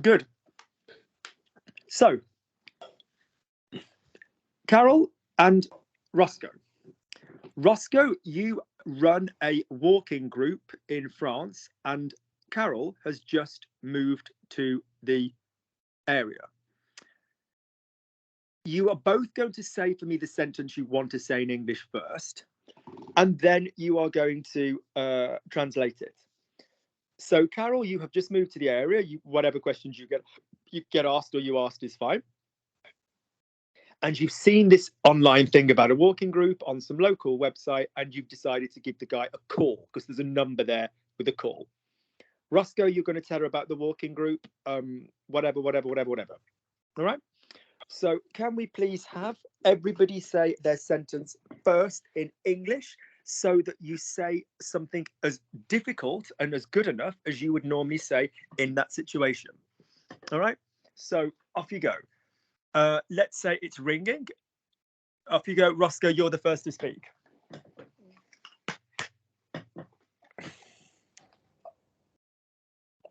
Good. So, Carol and Roscoe. Roscoe, you run a walking group in France, and Carol has just moved to the area. You are both going to say for me the sentence you want to say in English first, and then you are going to translate it. So, Carol, you have just moved to the area. Whatever questions you get asked or you asked is fine. And you've seen this online thing about a walking group on some local website, and you've decided to give the guy a call because there's a number there with a call. Roscoe, you're going to tell her about the walking group, whatever. All right? So can we please have everybody say their sentence first in English so that you say something as difficult and as good enough as you would normally say in that situation? All right? So off you go. Let's say it's ringing. Off you go. Roscoe, you're the first to speak.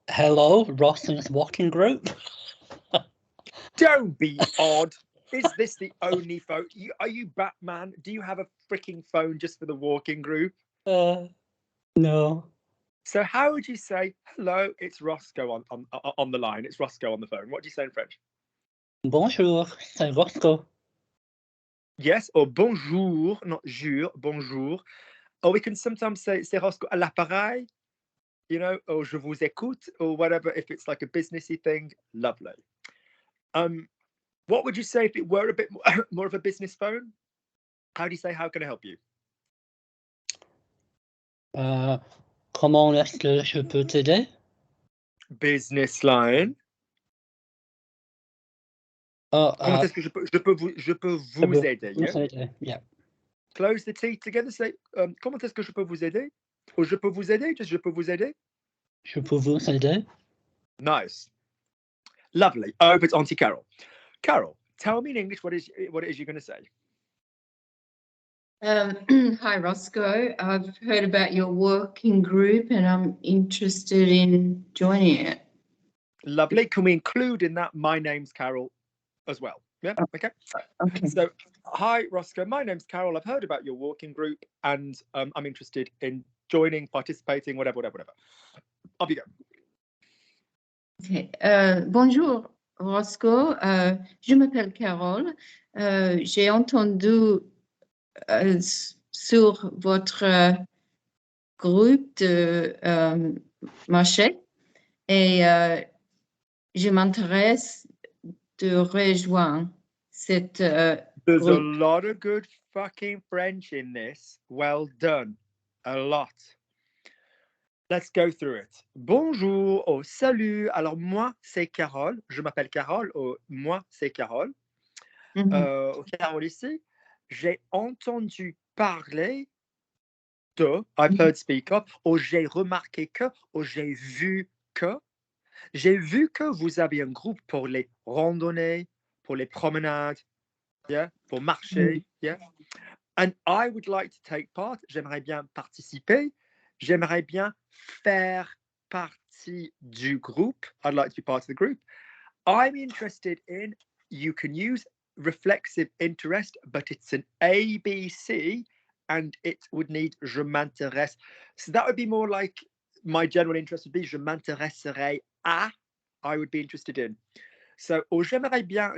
Hello, Roscoe's walking group. Don't be odd. Is this the only phone? Are you Batman? Do you have a freaking phone just for the walking group? No. So how would you say, hello, it's Roscoe on the line. It's Roscoe on the phone. What do you say in French? Bonjour, c'est Roscoe. Yes, or bonjour, not jure, bonjour. Or we can sometimes say, c'est Roscoe à l'appareil, you know, or je vous écoute, or whatever, if it's like a businessy thing. Lovely. What would you say if it were a bit more of a business phone? How do you say, how can I help you? Comment est-ce que je peux t'aider? Business line. Comment est-ce que je peux vous aider? Yeah. Close the T together. Say, comment est-ce que je peux vous aider? Or je peux vous aider? Just je peux vous aider? Je peux vous aider? Nice. Lovely. Over to Auntie Carol. Carol, tell me in English what it is you're going to say. Hi, Roscoe. I've heard about your working group and I'm interested in joining it. Lovely. Can we include in that my name's Carol as well? Yeah. Okay. So, hi, Roscoe. My name's Carol. I've heard about your walking group and I'm interested in joining, participating, whatever. Off you go. Okay. Bonjour, Roscoe. Je m'appelle Carole. J'ai entendu sur votre groupe de marché et je m'intéresse de rejoindre cette There's group. a lot of good fucking French in this. Well done. A lot. Let's go through it. Bonjour, oh salut. Alors moi c'est Carole. Je m'appelle Carole. Oh, moi c'est Carole. Carole ici. J'ai entendu parler de, I've heard speak of, ou j'ai remarqué que, ou j'ai vu que. J'ai vu que vous avez un groupe pour les randonnées, pour les promenades, yeah, pour marcher, yeah. And I would like to take part. J'aimerais bien participer. J'aimerais bien faire partie du groupe. I'd like to be part of the group. I'm interested in, you can use reflexive interest, but it's an ABC and it would need je m'intéresse. So that would be more like my general interest would be je m'intéresserai à, I would be interested in. So, or j'aimerais bien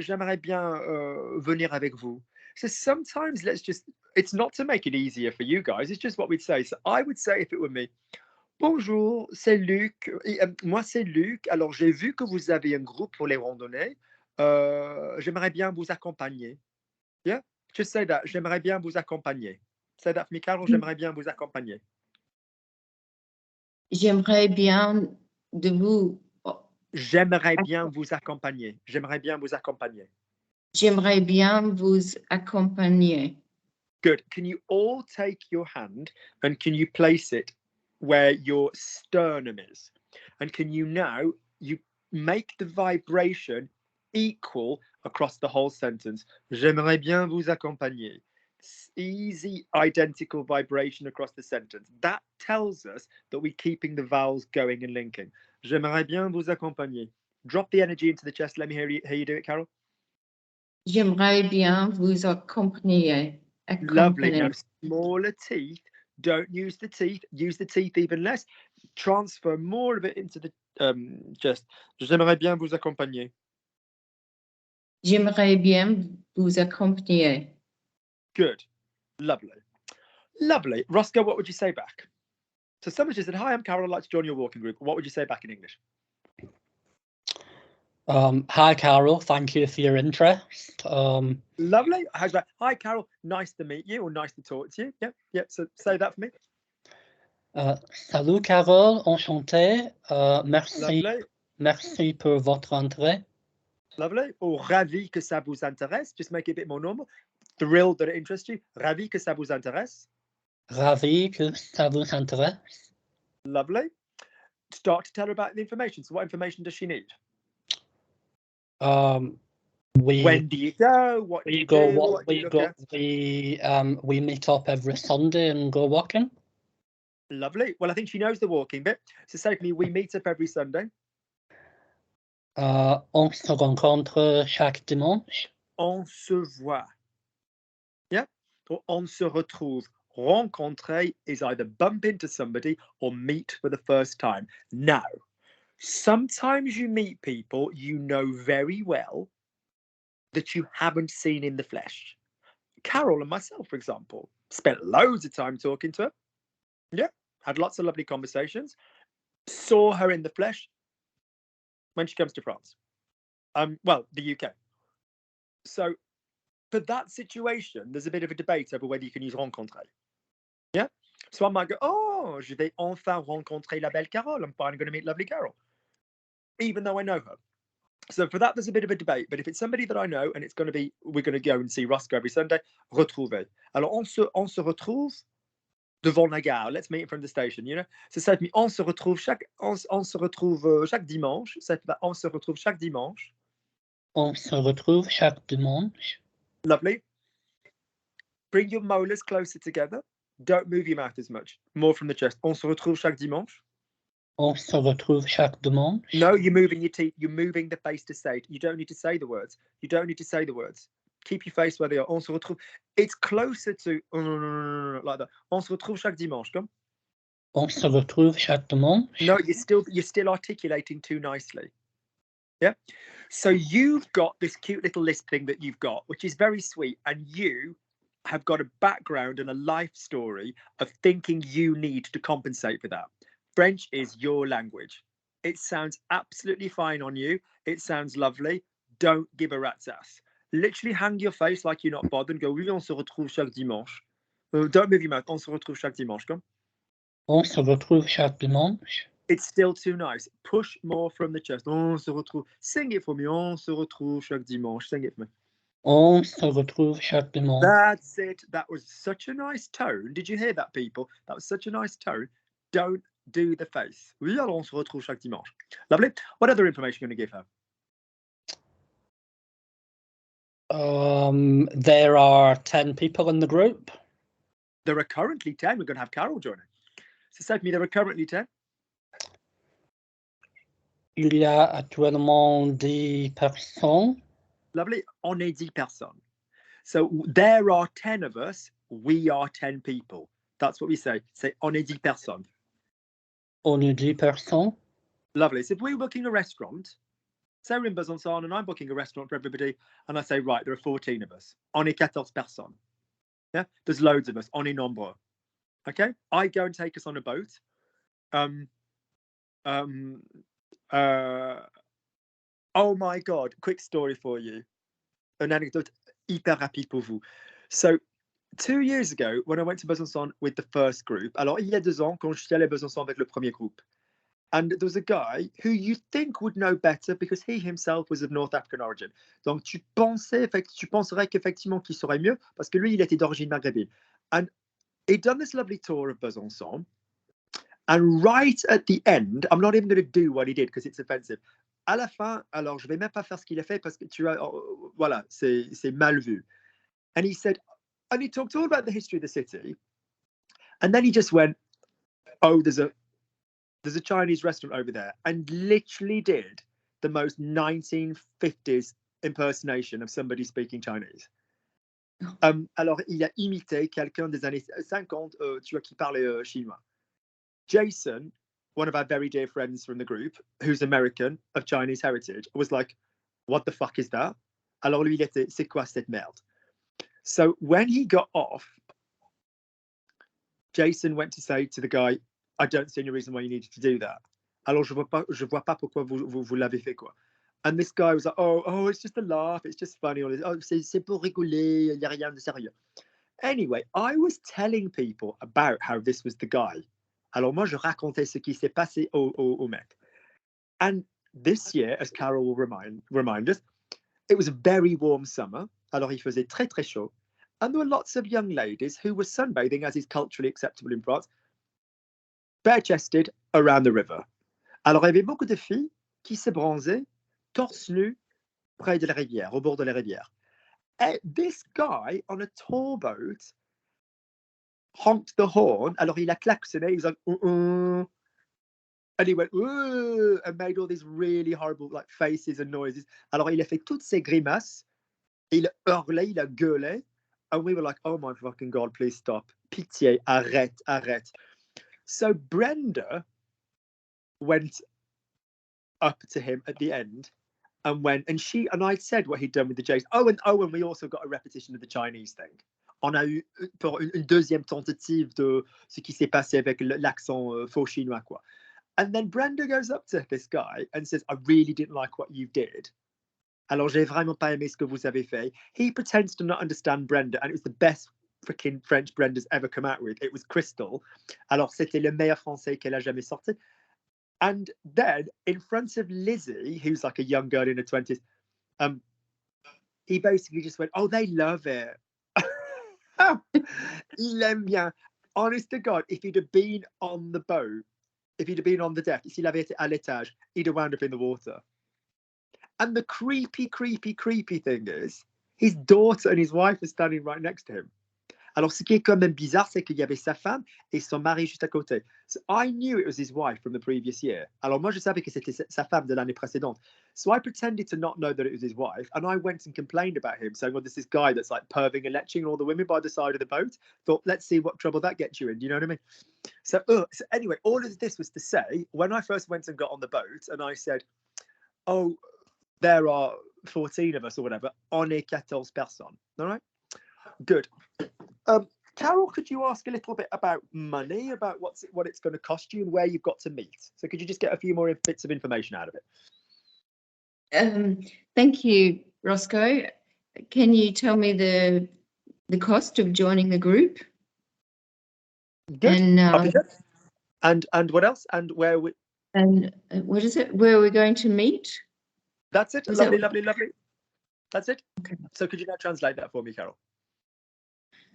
venir avec vous. So sometimes it's not to make it easier for you guys, it's just what we'd say. So I would say if it were me, bonjour, c'est Luc. Moi, c'est Luc. Alors, j'ai vu que vous avez un groupe pour les randonnées. J'aimerais bien vous accompagner. Yeah? Just say that. J'aimerais bien vous accompagner. Say that for me, Carol. J'aimerais bien vous accompagner. J'aimerais bien de vous. J'aimerais bien vous accompagner. J'aimerais bien vous accompagner. J'aimerais bien vous accompagner. Good. Can you all take your hand and can you place it where your sternum is? And can you now, you make the vibration equal across the whole sentence. J'aimerais bien vous accompagner. Easy, identical vibration across the sentence. That tells us that we're keeping the vowels going and linking. J'aimerais bien vous accompagner. Drop the energy into the chest. Let me hear you do it, Carol. J'aimerais bien vous accompagner. Lovely. Now, smaller teeth. Don't use the teeth. Use the teeth even less. Transfer more of it into the chest. J'aimerais bien vous accompagner. J'aimerais bien vous accompagner. Good. Lovely. Lovely. Roscoe, what would you say back? So someone just said, hi, I'm Carol. I'd like to join your walking group. What would you say back in English? Hi, Carol. Thank you for your interest. Lovely. How's that? Hi, Carol. Nice to meet you or nice to talk to you. Yep. Yep. So say that for me. Salut, Carol. Enchanté. Merci. Lovely. Merci pour votre intérêt. Lovely. Or ravi que ça vous intéresse. Just make it a bit more normal. Thrilled that it interests you. Ravi que ça vous intéresse. Ravi que ça vous intéresse. Lovely. Start to tell her about the information. So what information does she need? When do you go? What do you do? What do you look at? We meet up every Sunday and go walking. Lovely. Well, I think she knows the walking bit. So say to me, we meet up every Sunday. On se rencontre chaque dimanche. On se voit. Yeah. Or on se retrouve. Rencontrer is either bump into somebody or meet for the first time. Now, sometimes you meet people you know very well that you haven't seen in the flesh. Carol and myself, for example, spent loads of time talking to her. Yeah, had lots of lovely conversations. Saw her in the flesh when she comes to France. Well, the UK. So for that situation, there's a bit of a debate over whether you can use rencontrer. Yeah. So I might go, oh, je vais enfin rencontrer la belle Carole. I'm finally going to meet lovely Carol, even though I know her. So for that, there's a bit of a debate. But if it's somebody that I know and it's going to be, we're going to go and see Roscoe every Sunday, retrouver. Alors, on se retrouve devant la gare. Let's meet in front of the station, you know. So ça fait, on se retrouve chaque dimanche. Ça fait, on se retrouve chaque dimanche. On se retrouve chaque dimanche. Lovely. Bring your molars closer together. Don't move your mouth as much. More from the chest. On se retrouve chaque dimanche. On se retrouve chaque dimanche. No, you're moving your teeth. You're moving the face to say it. You don't need to say the words. You don't need to say the words. Keep your face where they are. On se retrouve. It's closer to like that. On se retrouve chaque dimanche. Come. On se retrouve chaque dimanche. No, you're still articulating too nicely. Yeah. So you've got this cute little lisp thing that you've got, which is very sweet, and you have got a background and a life story of thinking you need to compensate for that. French is your language. It sounds absolutely fine on you. It sounds lovely. Don't give a rat's ass. Literally hang your face like you're not bothered and go, oui, on se retrouve chaque dimanche. Don't move your mouth. On se retrouve chaque dimanche. Come. On se retrouve chaque dimanche. It's still too nice. Push more from the chest. On se retrouve. Sing it for me. On se retrouve chaque dimanche. Sing it for me. On se retrouve chaque dimanche. That's it. That was such a nice tone. Did you hear that, people? That was such a nice tone. Don't do the face. Oui, alors on se retrouve chaque dimanche. Lovely. What other information are you going to give her? There are 10 people in the group. There are currently 10. We're going to have Carol joining. So say to me, there are currently 10. Il y a actuellement 10 personnes. Lovely. On est 10 personnes. So there are 10 of us. We are 10 people. That's what we say. Say on est 10 personnes. On est 10 personnes. Lovely. So if we're booking a restaurant, say we're in Besançon and I'm booking a restaurant for everybody, and I say, right, there are 14 of us. On est 14 personnes. Yeah, there's loads of us. On est nombreux. Okay, I go and take us on a boat. Oh my God, quick story for you. An anecdote hyper rapide pour vous. So 2 years ago, when I went to Besançon with the first group, alors il y a 2 ans, quand je suis allé à Besançon avec le premier groupe, and there was a guy who you think would know better because he himself was of North African origin. Donc tu penserais qu'effectivement qu'il saurait mieux parce que lui, il était d'origine maghrébine. And he'd done this lovely tour of Besançon. And right at the end, I'm not even going to do what he did because it's offensive. À la fin, alors je vais même pas faire ce qu'il a fait parce que voilà, c'est mal vu. And he said, and he talked all about the history of the city. And then he just went, oh, there's a Chinese restaurant over there, and literally did the most 1950s impersonation of somebody speaking Chinese. Alors, il a imité quelqu'un des années 50, tu vois, qui parlait chinois. Jason, one of our very dear friends from the group, who's American, of Chinese heritage, was like, what the fuck is that? Alors, lui, il était, c'est quoi cette merde? So, when he got off, Jason went to say to the guy, I don't see any reason why you needed to do that. Alors, je vois pas pourquoi vous l'avez fait, quoi. And this guy was like, oh, it's just a laugh, it's just funny. Oh, c'est pour rigoler, il n'y a rien de sérieux. Anyway, I was telling people about how this was the guy. Alors, moi, je racontais ce qui s'est passé au mec. And this year, as Carol will remind us, it was a very warm summer. Alors, il faisait très, très chaud. And there were lots of young ladies who were sunbathing, as is culturally acceptable in France, bare-chested around the river. Alors, il y avait beaucoup de filles qui se bronzaient, torse nu, près de la rivière, au bord de la rivière. And this guy on a tour boat honked the horn. Alors, il a klaxonné. He was like, and he went, and made all these really horrible like faces and noises. Alors, il a fait toutes ces grimaces. Il hurlait, il a gueulé. And we were like, oh my fucking God, please stop. Pitié, arrête. So Brenda went up to him at the end and went, and I'd said what he'd done with the Jays. And we also got a repetition of the Chinese thing. On a eu pour une deuxième tentative de ce qui s'est passé avec l'accent faux chinois, quoi. And then Brenda goes up to this guy and says, I really didn't like what you did. Alors, j'ai vraiment pas aimé ce que vous avez fait. He pretends to not understand Brenda, and it was the best freaking French Brenda's ever come out with. It was Crystal. Alors, c'était le meilleur français qu'elle a jamais sorti. And then, in front of Lizzie, who's like a young girl in her 20s, he basically just went, oh, they love it. Il aime bien. Honest to God, if he'd have been on the boat, if he'd have been on the deck, s'il avait été à l'étage, he'd have wound up in the water. And the creepy thing is, his daughter and his wife are standing right next to him. Alors, ce qui est quand même bizarre, c'est qu'il y avait sa femme et son mari juste à côté. So I knew it was his wife from the previous year. Alors, moi, je savais que c'était sa femme de l'année précédente. So I pretended to not know that it was his wife, and I went and complained about him, saying, well, there's this guy that's like perving and leching all the women by the side of the boat. Thought, let's see what trouble that gets you in. Do you know what I mean? So anyway, all of this was to say, when I first went and got on the boat, and I said, oh, there are 14 of us or whatever, on est 14 personnes. All right? Good. Carol, could you ask a little bit about money, about what it's going to cost you and where you've got to meet? So could you just get a few more bits of information out of it? Thank you, Roscoe. Can you tell me the cost of joining the group? Good. And and what else? And where we? And what is it? Where we're going to meet? That's it. Lovely. That's it. Okay. So could you now translate that for me, Carol?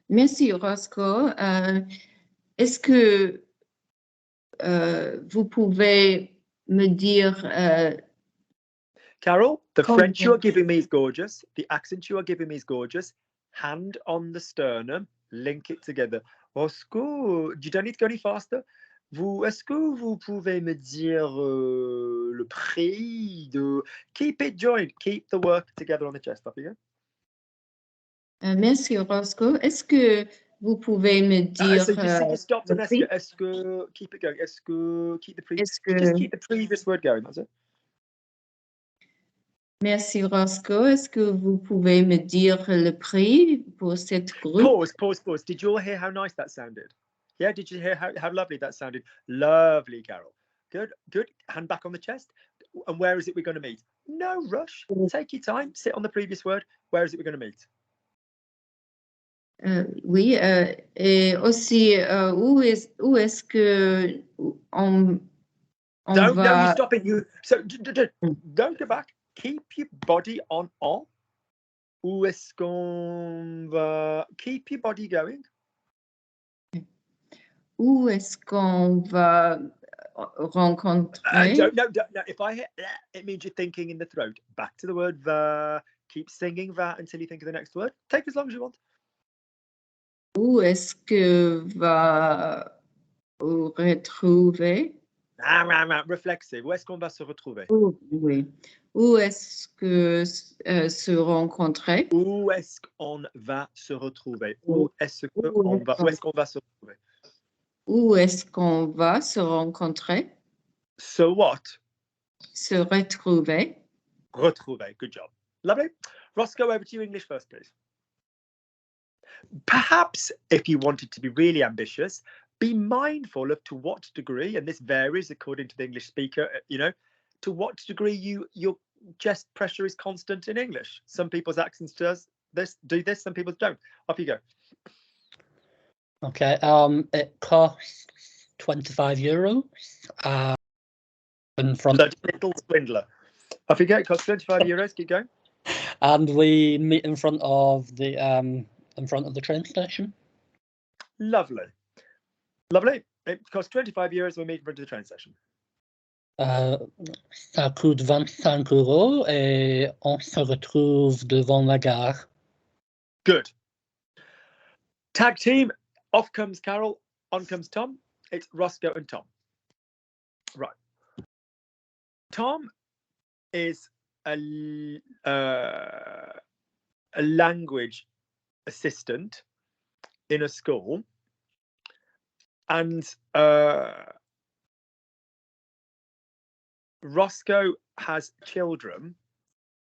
Merci, Roscoe. Est-ce que vous pouvez me dire... Carol, the French you are giving me is gorgeous. The accent you are giving me is gorgeous. Hand on the sternum, link it together. Roscoe, you don't need to go any faster. Est-ce que vous pouvez me dire le prix de... Keep it joined. Keep the work together on the chest. Up you go. Merci, Roscoe. Est-ce que vous pouvez me dire... so just stop and est-ce que... Keep it going. Est-ce que... Keep the previous... Just keep the previous word going, that's it. Merci, Roscoe. Est-ce que vous pouvez me dire le prix pour cette groupe? Pause. Did you all hear how nice that sounded? Yeah, did you hear how lovely that sounded? Lovely, Carol. Good. Hand back on the chest. And where is it we're going to meet? No rush. Take your time. Sit on the previous word. Where is it we're going to meet? Oui, et aussi, où est-ce que on va... No, you're stopping. So, don't go back. Keep your body on. Où est-ce qu'on va... Keep your body going. Où est-ce qu'on va rencontrer? No. If I hit it means you're thinking in the throat. Back to the word va. Keep singing va until you think of the next word. Take as long as you want. Où est-ce que va vous retrouver? Réflexive. Où est-ce qu'on va se retrouver? Oui. Où est-ce que se rencontrer? Où est-ce qu'on va se retrouver? Où Où est-ce qu'on va? Où est-ce qu'on va se retrouver? Où est-ce qu'on va se rencontrer? So what? Se retrouver. Retrouver. Good job. Lovely. Roscoe, over to you, English first, please. Perhaps if you wanted to be really ambitious, be mindful of to what degree, and this varies according to the English speaker, to what degree your chest pressure is constant in English. Some people's accents do this, some people's don't. Off you go. Okay, it costs €25. In front, The little swindler. Off you go. It costs €25. Keep going. and we meet in front of the train station. Lovely. Lovely. It costs €25. We meet in front of the train station. Ça coûte €25 et on se retrouve devant la gare. Good. Tag team. Off comes Carol. On comes Tom. It's Roscoe and Tom. Right. Tom is a language assistant in a school, and Roscoe has children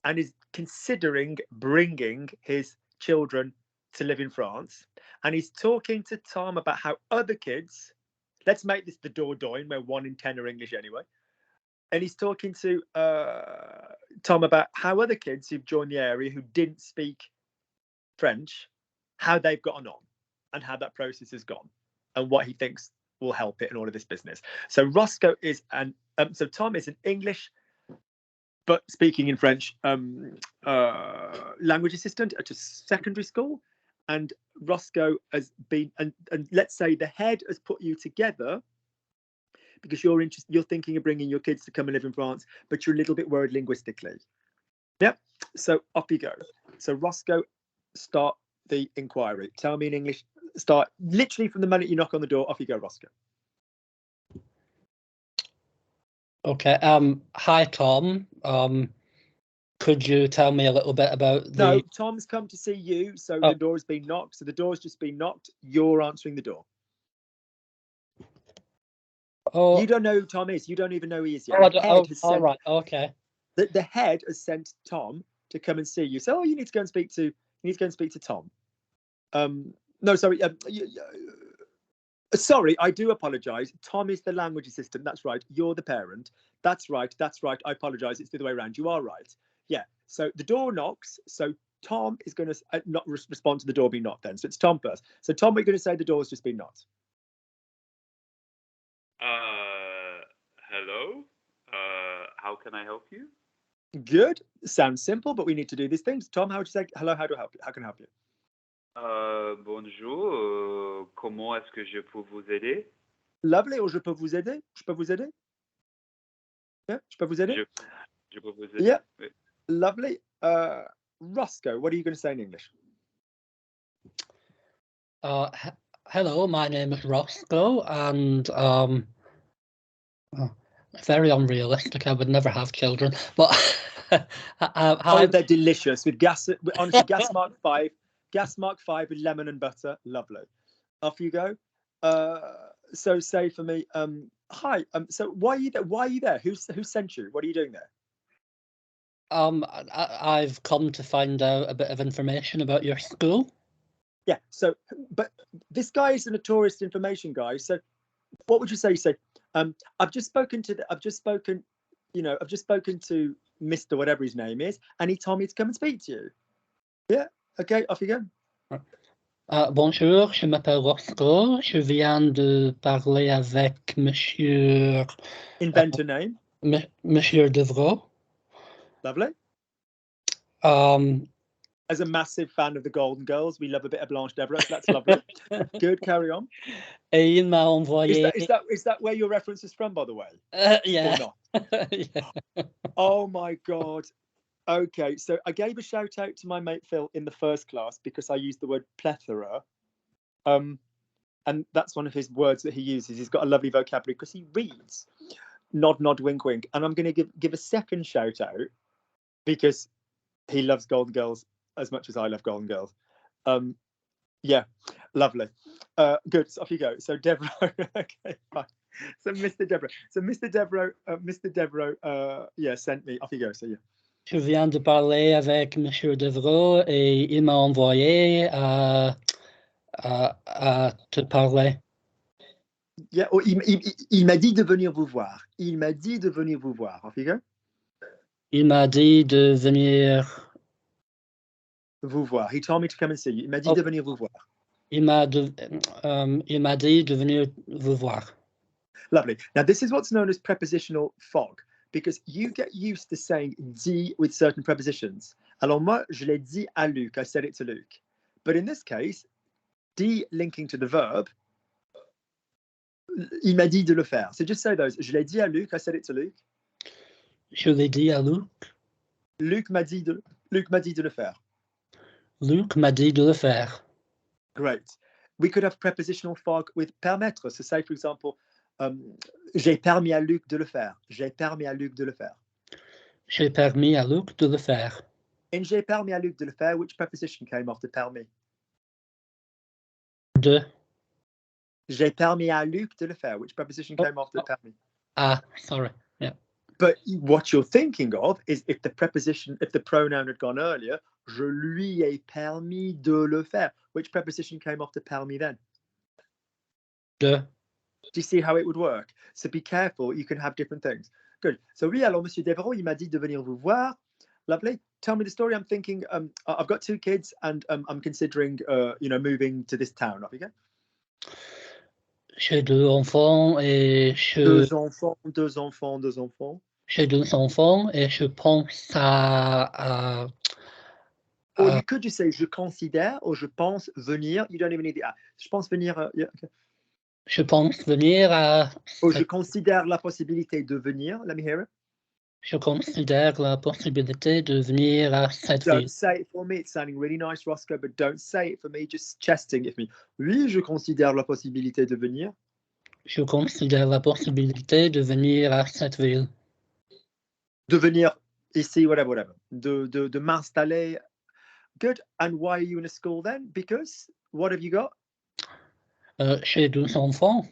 and is considering bringing his children to live in France, and he's talking to Tom about how other kids, let's make this the Dordogne where 1 in 10 are English anyway, and he's talking to Tom about how other kids who've joined the area who didn't speak French, how they've gotten on and how that process has gone and what he thinks will help it in all of this business. So Roscoe is so Tom is an English but speaking in French language assistant at a secondary school, and Roscoe has been, and let's say the head has put you together because you're thinking of bringing your kids to come and live in France, but you're a little bit worried linguistically. Yep. So off you go. So Roscoe, start the inquiry. Tell me in English. Start literally from the moment you knock on the door. Off you go, Roscoe. Okay. Hi, Tom. Could you tell me a little bit about the? No, Tom's come to see you, so the door has been knocked. So the door's just been knocked. You're answering the door. Oh, you don't know who Tom is. You don't even know who he is yet. All right. Okay. The head has sent Tom to come and see you. So, you need to go and speak to. You need to go and speak to Tom. No, sorry. Sorry, I do apologise. Tom is the language assistant. That's right. You're the parent. That's right. That's right. I apologise. It's the other way around. You are right. Yeah. So the door knocks. So Tom is going to not respond to the door being knocked then. So it's Tom first. So Tom, we're going to say the door's just been knocked. Hello. How can I help you? Good. Sounds simple, but we need to do these things. Tom, how would you say hello? How do I help you? How can I help you? Bonjour. Comment est-ce que je peux vous aider? Lovely. Or je peux vous aider? Je peux vous aider? Yeah. Je peux vous aider? Je peux vous aider. Yeah. Oui. Lovely. Roscoe, what are you going to say in English? Hello, my name is Roscoe, and very unrealistic. I would never have children, but oh, they're delicious with gas. Honestly, gas mark 5 with lemon and butter. Lovely. Off you go. So say for me, hi. So why are you there? Why are you there? Who sent you? What are you doing there? I've come to find out a bit of information about your school. Yeah. So, but this guy is a notorious information guy. So, what would you say? You say, I've just spoken to Mr. whatever his name is, and he told me to come and speak to you. Yeah. Okay. Off you go. Bonjour, je m'appelle Roscoe. Je viens de parler avec Monsieur. Invent a name. Monsieur Devreau. Lovely. As a massive fan of the Golden Girls, we love a bit of Blanche Devereaux. So that's lovely. Good. Carry on. Et il m'a envoyé. Is that where your reference is from, by the way? Yeah. Or not? Yeah. Oh my God. Okay, so I gave a shout out to my mate Phil in the first class because I used the word plethora. And that's one of his words that he uses. He's got a lovely vocabulary because he reads. Nod, nod, wink, wink. And I'm going to give a second shout out because he loves Golden Girls as much as I love Golden Girls. Yeah, lovely. Good. So off you go. So Deborah. Okay, fine. So Mr. Deborah, yeah, sent me. Off you go. So yeah. Je viens de parler avec Monsieur Devereaux et il m'a envoyé à te parler. Yeah, oh, il m'a dit de venir vous voir. Il m'a dit de venir vous voir. Off you go. Il m'a dit de venir Vous voir. He told me to come and see you. Il m'a dit de venir vous voir. il m'a dit de venir vous voir. Lovely. Now, this is what's known as prepositional fog, because you get used to saying dit with certain prepositions. Alors moi, je l'ai dit à Luc. I said it to Luc. But in this case, dit linking to the verb, il m'a dit de le faire. So just say those. Je l'ai dit à Luc. I said it to Luc. Je l'ai dit à Luc. Luc m'a dit de le faire. Luc m'a dit de le faire. Great. We could have prepositional fog with permettre. So say, for example, j'ai permis à Luc de le faire. J'ai permis à Luc de le faire. J'ai permis à Luc de le faire. In j'ai permis à Luc de le faire, which preposition came after permis? De. J'ai permis à Luc de le faire, which preposition came after permis? Ah, sorry. Yeah. But what you're thinking of is if the pronoun had gone earlier, je lui ai permis de le faire. Which preposition came after permis then? De. Do you see how it would work? So be careful, you can have different things. Good. So oui, alors Monsieur Devereaux, il m'a dit de venir vous voir. Lovely. Tell me the story. I'm thinking, I've got 2 kids and I'm considering, moving to this town. Off you go. J'ai 2 enfants et je... 2 enfants. J'ai 2 enfants et je pense à Or you could just say je considère or je pense venir. You don't even need the je pense venir. Yeah, okay. Je pense venir à... Or je considère la possibilité de venir. Let me hear it. Je considère la possibilité de venir à cette Don't ville. say it for me. It's sounding really nice, Roscoe, but don't say it for me. Just chesting it for me. Oui, je considère la possibilité de venir. Je considère la possibilité de venir à cette ville. De venir ici, whatever. De m'installer. Good. And why are you in a school then? Because what have you got? J'ai 2 enfants.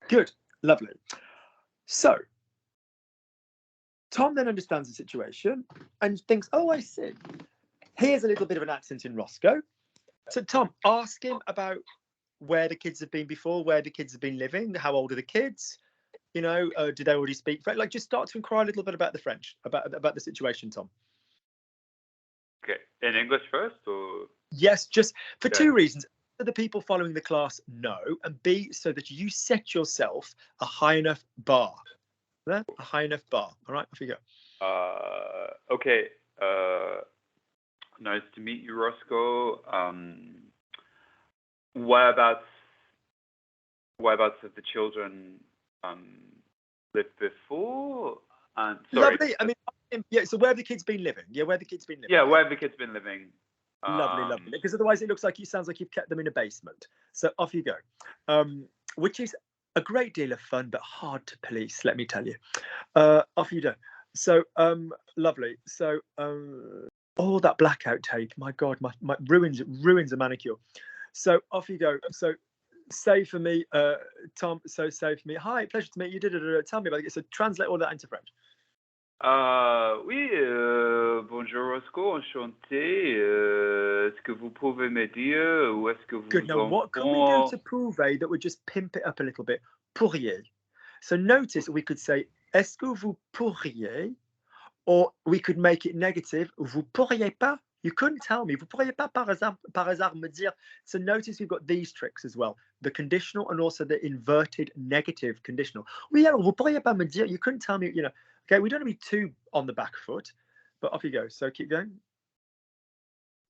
Good. Lovely. So, Tom then understands the situation and thinks, oh, I see. Here's a little bit of an accent in Roscoe. So, Tom, ask him about where the kids have been before, where the kids have been living, how old are the kids? You know, do they already speak French? Like, just start to inquire a little bit about the French, about the situation, Tom. Okay. In English first, or? Yes, just for Okay. 2 reasons. So the people following the class know, and B, so that you set yourself a high enough bar. A high enough bar. All right, off you go. Okay. Nice to meet you, Roscoe. Whereabouts have the children lived before? Sorry. Lovely. I mean, yeah. So where have the kids been living? Yeah, where have the kids been living? Yeah, where have the kids been living? Lovely. Because otherwise it sounds like you've kept them in a basement. So off you go. Which is a great deal of fun, but hard to police, let me tell you. Off you go. So, lovely. So, oh, that blackout tape. My God, my ruins a manicure. So off you go. So say for me, Tom. So say for me. Hi, pleasure to meet you. Tell me about it. So translate all that into French. Oui, bonjour Roscoe, enchanté. Est-ce que vous pouvez me dire où est-ce que vous Good. Now, what can we do to prove that would just pimp it up a little bit? Pourriez. So notice we could say, est-ce que vous pourriez? Or we could make it negative. Vous pourriez pas? You couldn't tell me. Vous pourriez pas par hasard me dire. So notice we've got these tricks as well. The conditional and also the inverted negative conditional. Oui, alors vous pourriez pas me dire. You couldn't tell me, Okay, we don't want to be too on the back foot, but off you go. So keep going.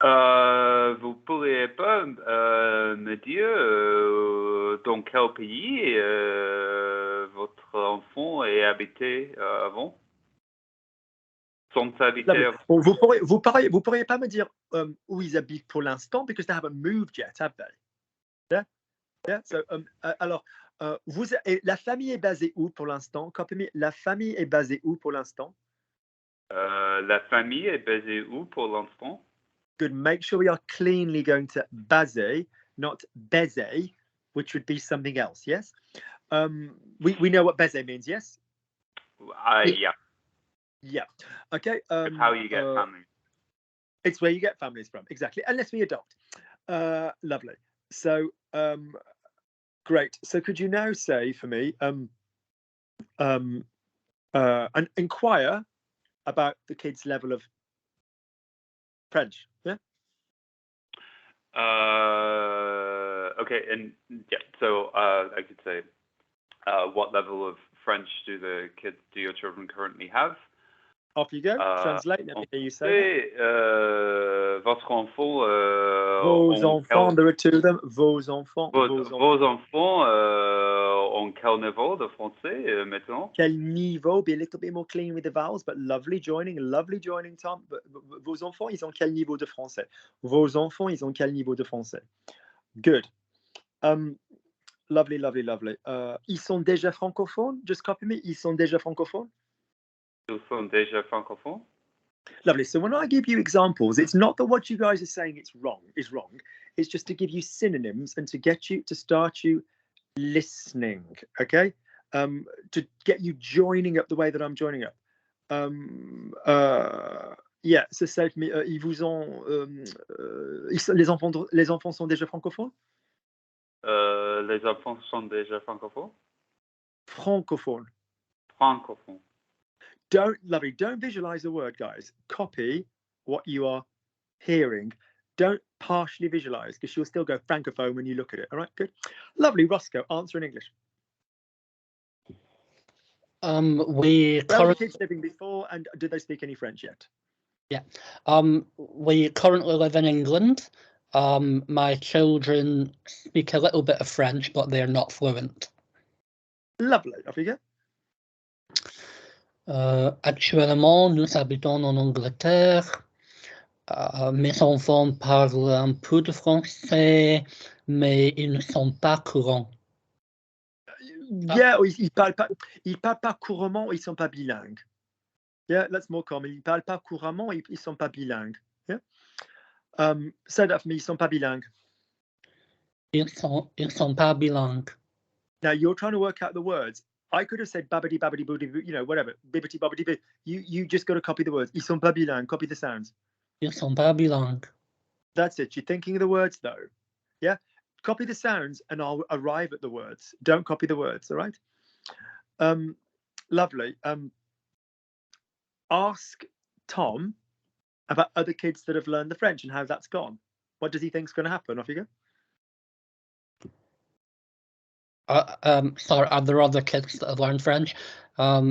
Vous pourriez pas me dire dans quel pays votre enfant est habité avant? Sont habités avant? Well, vous pourriez pas me dire où ils habitent pour l'instant because they haven't moved yet, have they? Yeah. Yeah, so, alors, la famille est basée où pour l'instant? Copy me. La famille est basée où pour l'instant? La famille est basée où pour l'instant? Good. Make sure we are cleanly going to basé, not baiser, which would be something else. Yes. We know what baiser means. Yes. Yeah. Yeah. Okay. It's how you get family. It's where you get families from. Exactly. Unless we adopt. Lovely. So, great. So, could you now say for me, and inquire about the kids' level of French? Yeah. Okay, and yeah, so I could say, what level of French do your children currently have? Off you go. Translate. Let me hear you say that. Votre enfant. Vos enfants. There are two of them. Vos enfants. Vos enfants ont quel niveau de français maintenant? Quel niveau? Be a little bit more clean with the vowels, but lovely joining, Tom. But vos enfants, ils ont quel niveau de français? Vos enfants, ils ont quel niveau de français? Good. Lovely. Ils sont déjà francophones? Just copy me. Ils sont déjà francophones? Ils sont déjà francophones? Lovely. So when I give you examples, it's not that what you guys are saying is wrong. It's just to give you synonyms and to get you to start you listening. Okay. To get you joining up the way that I'm joining up. Yeah. So say to me, ils vous ont, les enfants sont déjà francophones? Les enfants sont déjà francophones? Francophone. Francophone. Don't visualize the word, guys. Copy what you are hearing. Don't partially visualize, because you'll still go francophone when you look at it. All right, good. Lovely. Roscoe, answer in English. We Where were the kids living before, and did they speak any French yet? Yeah. We currently live in England. My children speak a little bit of French, but they're not fluent. Lovely. Off you go. Actuellement, nous habitons en Angleterre. Mes enfants parlent un peu de français, mais ils ne sont pas courants. Yeah, ils parlent pas couramment, ils sont pas bilingues. Yeah, that's more common. Ils parlent pas couramment, ils sont pas bilingues. Yeah. Say that for me. Ils sont pas bilingues. Ils sont pas bilingues. Now you're trying to work out the words. I could have said babbity babbity boody, whatever, bibbity bobbity boo. You just got to copy the words. Ils sont pas bilingues. Copy the sounds. Ils sont pas bilingues. That's it. You're thinking of the words though. Yeah. Copy the sounds and I'll arrive at the words. Don't copy the words. All right. Lovely. Ask Tom about other kids that have learned the French and how that's gone. What does he think's going to happen? Off you go. Sorry, are there other kids that have learned French? How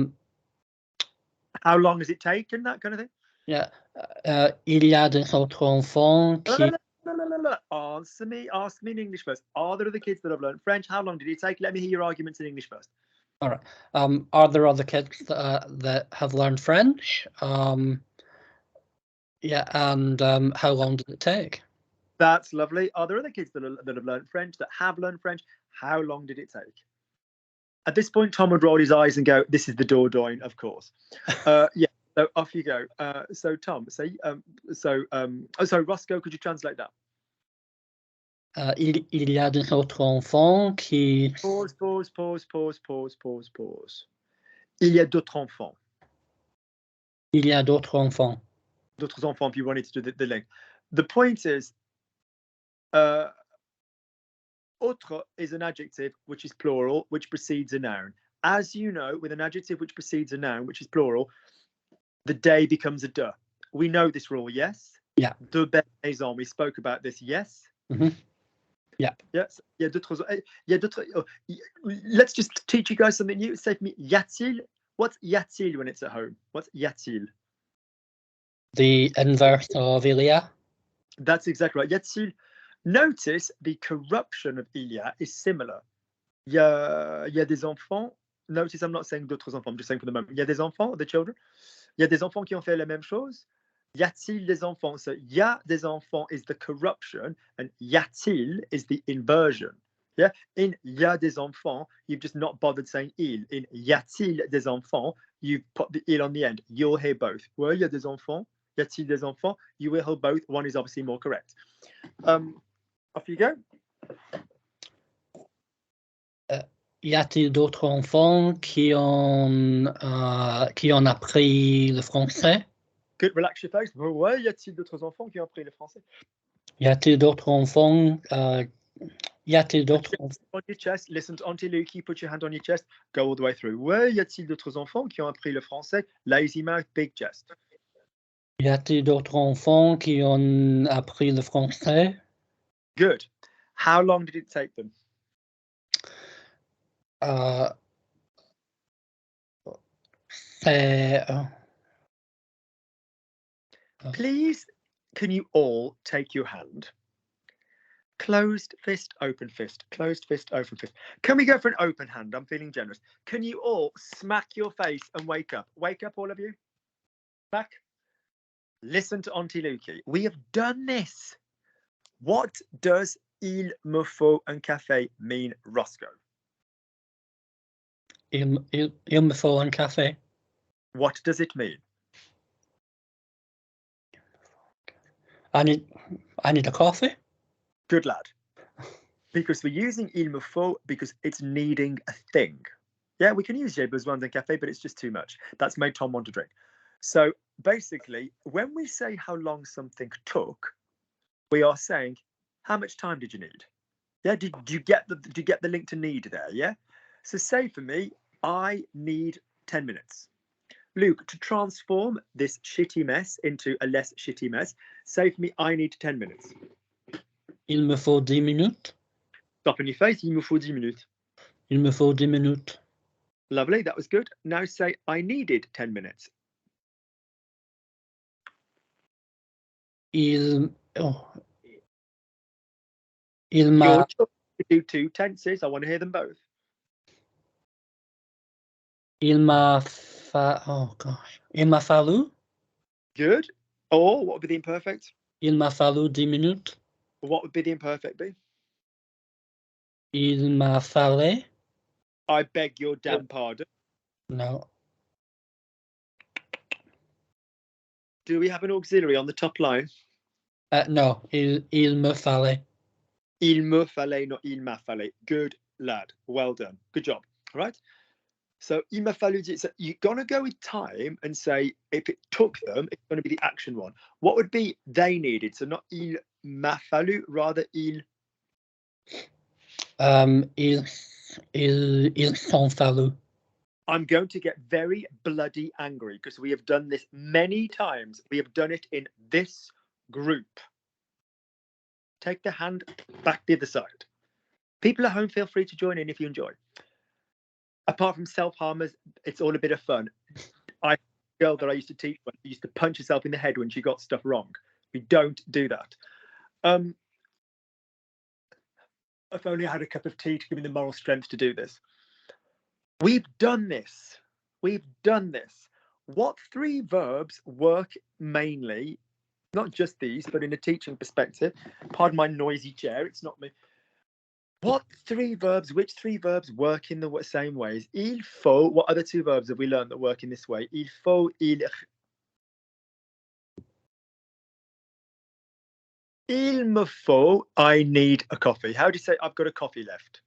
long has it taken? That kind of thing. Yeah. Il y a des autres enfants qui... No. Ask me in English first. Are there other kids that have learned French? How long did it take? Let me hear your arguments in English first. All right. Are there other kids that have learned French? Yeah, and how long did it take? That's lovely. Are there other kids that have learned French, that have learned French? How long did it take? At this point, Tom would roll his eyes and go, "This is the Dordogne, of course." Yeah. So off you go. So Tom, say, sorry, Roscoe, could you translate that? Il y a des autres enfants qui... Pause. Il y a d'autres enfants. Il y a d'autres enfants. D'autres enfants, if you wanted to do the link. The point is, autre is an adjective which is plural, which precedes a noun. As you know, with an adjective which precedes a noun, which is plural, the day becomes a de. We know this rule, yes? Yeah. De maison. We spoke about this, yes? Mm-hmm. Yeah. Yes. Let's just teach you guys something new. Say for me, y-a-t-il? What's y-a-t-il when it's at home? What's y-a-t-il? The inverse of il y a. That's exactly right. Y-a-t-il? Notice the corruption of il y a is similar. Il y a des enfants. Notice I'm not saying d'autres enfants. I'm just saying for the moment. Il y a des enfants, the children. Il y a des enfants qui ont fait la même chose. Y a-t-il des enfants? So y a des enfants is the corruption and y a-t-il is the inversion. Yeah, in y a des enfants, you've just not bothered saying il. In y a-t-il des enfants, you've put the il on the end. You'll hear both. Ouais, y a des enfants. Y a-t-il des enfants? You will hear both. One is obviously more correct. Off you go. Y a-t-il d'autres enfants qui ont appris le français? Good, relax your face. Ouais, y a-t-il d'autres enfants qui ont appris le français? Y a-t-il d'autres enfants? Y a-t-il d'autres On your chest, listen to Auntie Lukey, put your hand on your chest, go all the way through. Ouais, y a-t-il d'autres enfants qui ont appris le français? Lazy mouth, big chest. Y a-t-il d'autres enfants qui ont appris le français? Good. How long did it take them? Please, can you all take your hand? Closed fist, open fist. Closed fist, open fist. Can we go for an open hand? I'm feeling generous. Can you all smack your face and wake up? Wake up, all of you. Back. Listen to Auntie Lukey. We have done this. What does il me faut un café mean, Roscoe? Il me faut un café. What does it mean? I need a coffee. Good lad. Because we're using il me faut because it's needing a thing. Yeah, we can use j'ai besoin d'un café, but it's just too much. That's made Tom want to drink. So basically, when we say how long something took, we are saying, how much time did you need? Yeah, did you get the link to need there? Yeah. So say for me, I need 10 minutes. Luke, to transform this shitty mess into a less shitty mess, say for me, I need 10 minutes. Il me faut 10 minutes. Stop in your face, il me faut 10 minutes. Il me faut 10 minutes. Lovely, that was good. Now say, I needed 10 minutes. Il Your m'a... choice to do two tenses. I want to hear them both. Il m'a fallu. Good. Or what would be the imperfect? Il m'a fallu 10 minutes. What would be the imperfect be? Il m'a fallu. I beg your damn pardon. No. Do we have an auxiliary on the top line? No. Il me fallait. Il me fallait, not il m'a fallu. Good lad. Well done. Good job. All right. So il m'a fallu. So you're gonna go with time and say if it took them, it's going to be the action one. What would be they needed? So not il m'a fallu, rather il. Ils sont fallu. I'm going to get very bloody angry because we have done this many times. We have done it in this group. Take the hand back the other side. People at home, feel free to join in if you enjoy. Apart from self-harmers, it's all a bit of fun. A girl that I used to teach used to punch herself in the head when she got stuff wrong. We don't do that. I've only had a cup of tea to give me the moral strength to do this. We've done this. We've done this. What three verbs work mainly, not just these, but in a teaching perspective? Pardon my noisy chair, it's not me. Which three verbs work in the same ways? Il faut, what other two verbs have we learned that work in this way? Il faut, il me faut, I need a coffee. How do you say I've got a coffee left?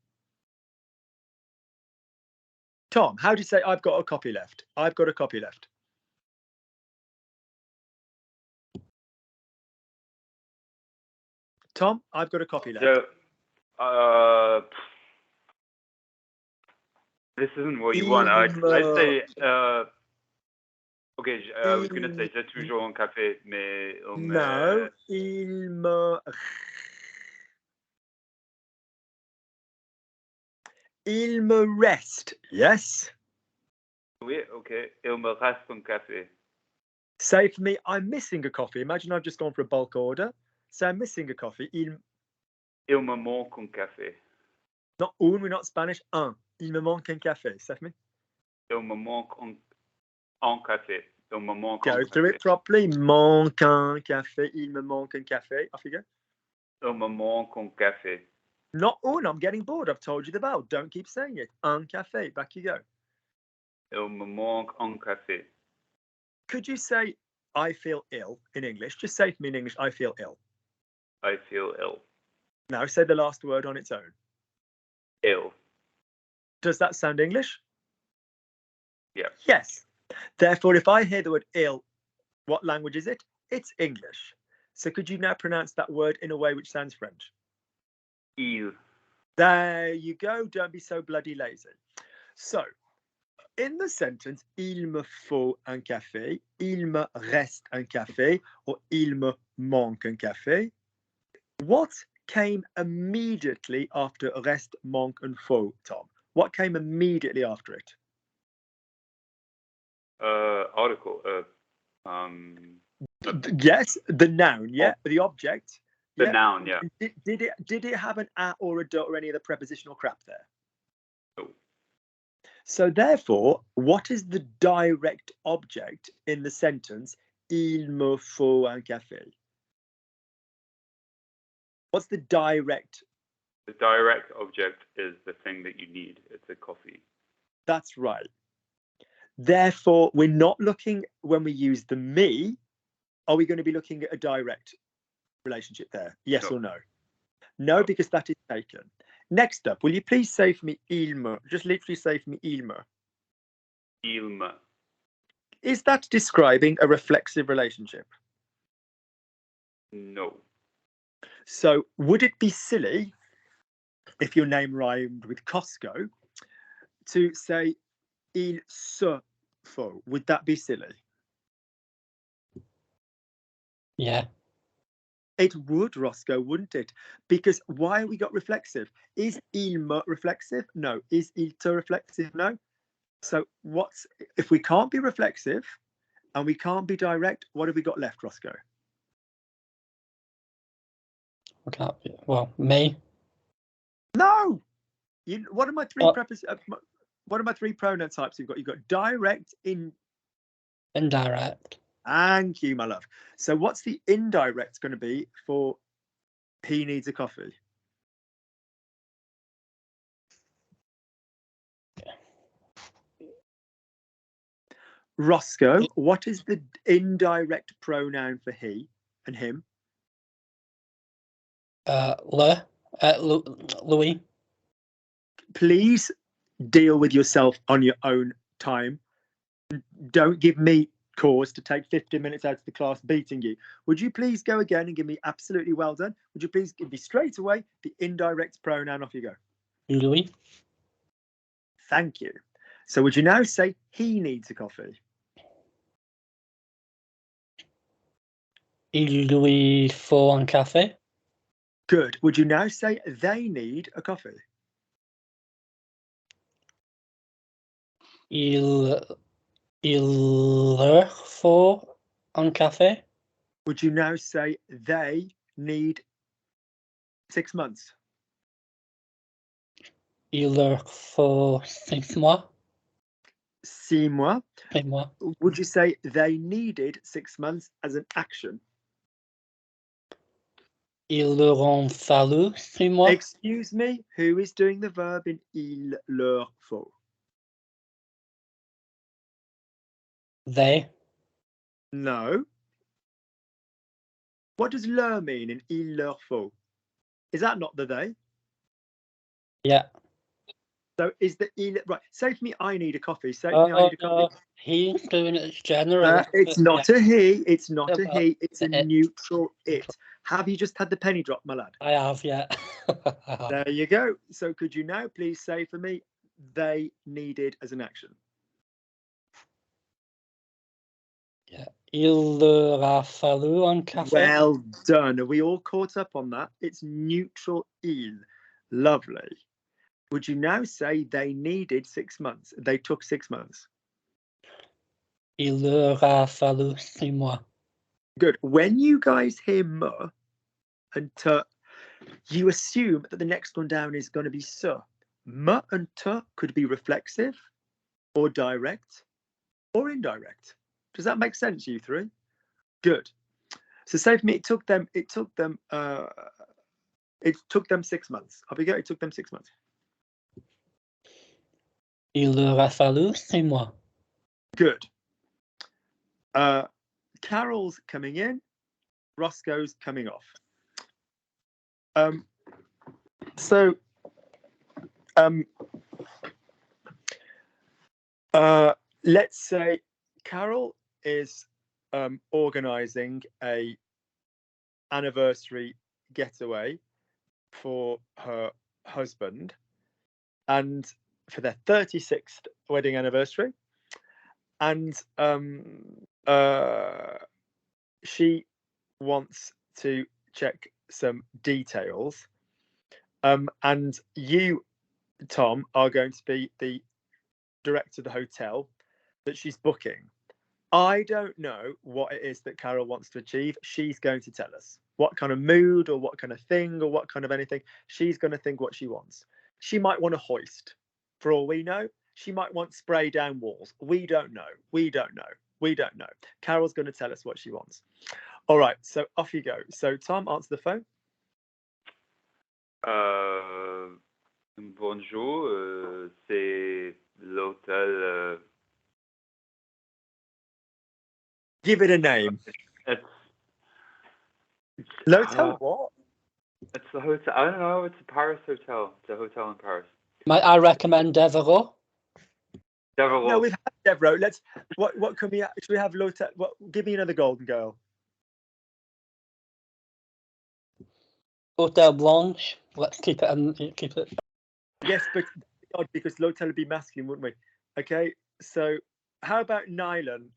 Tom, how do you say I've got a copy left? I've got a copy left. Tom, I've got a copy left. This isn't what you want. I'd say, okay, I was going to say, j'ai toujours un café, mais... No, il me... Il me reste, yes? Oui, okay. Il me reste un café. Say for me, I'm missing a coffee. Imagine I've just gone for a bulk order. So I'm missing a coffee. Il me manque un café. Not un, we're not Spanish. Un. Il me manque un café. Say for me. Il me manque un café. Il me manque Go through it properly. Manque un café. Il me manque un café. Off you go. Il me manque un café. Not un. I'm getting bored. I've told you the vowel. Don't keep saying it. Un café. Back you go. Il me manque un café. Could you say I feel ill in English? Just say for me in English, I feel ill. I feel ill. Now say the last word on its own. Ill. Does that sound English? Yeah. Yes. Therefore, if I hear the word ill, what language is it? It's English. So could you now pronounce that word in a way which sounds French? Il. There you go. Don't be so bloody lazy. So, in the sentence, il me faut un café, il me reste un café, or il me manque un café, what came immediately after reste, manque, and faut, Tom? What came immediately after it? Article. Yes, the noun, yeah, the object. The yeah. noun, yeah. Did it have an a or a d or any of the prepositional crap there? No. So therefore, what is the direct object in the sentence il me faut un café? What's the direct? The direct object is the thing that you need. It's a coffee. That's right. Therefore, we're not looking when we use the me. Are we going to be looking at a direct relationship there? Yes No. or no? No, because that is taken. Next up, will you please say for me il me? Just literally say for me il me. Il me. Is that describing a reflexive relationship? No. So would it be silly if your name rhymed with Costco to say il se faut? Would that be silly? Yeah. It would, Roscoe, wouldn't it? Because why have we got reflexive? Is il me reflexive? No. Is il te reflexive? No. So what's if we can't be reflexive and we can't be direct? What have we got left, Roscoe? Well, me. No. What are my three what are my three pronoun types you've got? You've got direct, Indirect. Thank you, my love. So what's the indirect going to be for he needs a coffee? Roscoe, what is the indirect pronoun for he and him? Louis. Please deal with yourself on your own time. Don't give me cause to take 15 minutes out of the class beating you. Would you please go again and give me absolutely well done? Would you please give me straight away the indirect pronoun? Off you go. Louis. Thank you. So would you now say he needs a coffee? Il lui faut un café. Good. Would you now say they need a coffee? Il leur faut un café. Would you now say they need 6 months? Il leur faut 6 mois. 6 mois. 6 mois. Would you say they needed 6 months as an action? Il leur ont fallu 6 mois. Excuse me, who is doing the verb in il leur faut? They. No. What does leur mean in il leur faut? Is that not the they? Yeah. So is the il right? Say for me, I need a coffee. Say for me, I need a coffee. He's doing it generally. It's not a he. It's not a but he. It's a it- neutral it. Have you just had the penny drop, my lad? I have, yeah. There you go. So could you now please say for me, they needed as an action? Yeah. Il leur a fallu un café. Well done. Are we all caught up on that? It's neutral il. Lovely. Would you now say they needed 6 months? They took 6 months. Il leur a fallu 6 mois. Good. When you guys hear me and te, you assume that the next one down is going to be se. Me and te could be reflexive or direct or indirect. Does that make sense, you three? Good. So say for me, it took them It took them 6 months. Off you go. It took them 6 months. Il leur a fallu 6 mois. Good. Carol's coming in. Roscoe's coming off. Let's say Carol is organizing a anniversary getaway for her husband and for their 36th wedding anniversary, and she wants to check some details, and you, Tom, are going to be the director of the hotel that she's booking. I don't know what it is that Carol wants to achieve. She's going to tell us what kind of mood or what kind of thing or what kind of anything. She's going to think what she wants. She might want a hoist, for all we know. She might want spray down walls. We don't know. We don't know. We don't know. Carol's going to tell us what she wants. All right, so off you go. So Tom, answer the phone. Bonjour, c'est l'hôtel. Give it a name. It's L'hotel what? It's the hotel. I don't know. It's a Paris hotel. It's a hotel in Paris. Might I recommend Devereux? Devereux. No, we've had Devereux. Let's. What can we? Should we have l'hotel? What? Give me another Golden Girl. Hotel Blanche. Let's keep it. Yes, but odd because l'hotel would be masculine, wouldn't we? Okay, so how about nylon?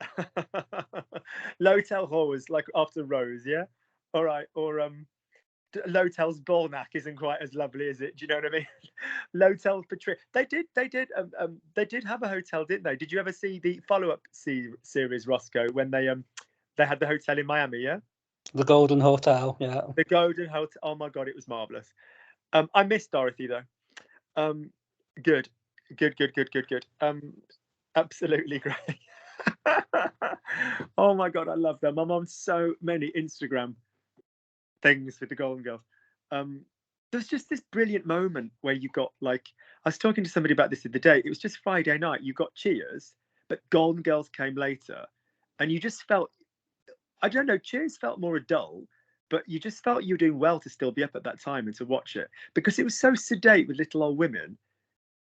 L'hotel Rose, like after Rose, yeah. All right, or l'hotel's Bornac isn't quite as lovely, is it? Do you know what I mean? L'hotel Patricia. They did have a hotel, didn't they? Did you ever see the follow-up series, Roscoe, when they had the hotel in Miami? Yeah. The Golden Hotel, yeah. The Golden Hotel. Oh my God, it was marvelous. I miss Dorothy though. Good. Absolutely great. Oh my God, I love them. I'm on so many Instagram things with the Golden Girls. There's just this brilliant moment where you got, like, I was talking to somebody about this the other day. It was just Friday night. You got Cheers, but Golden Girls came later, and you just felt, I don't know, Cheers felt more adult, but you just felt you were doing well to still be up at that time and to watch it because it was so sedate with little old women.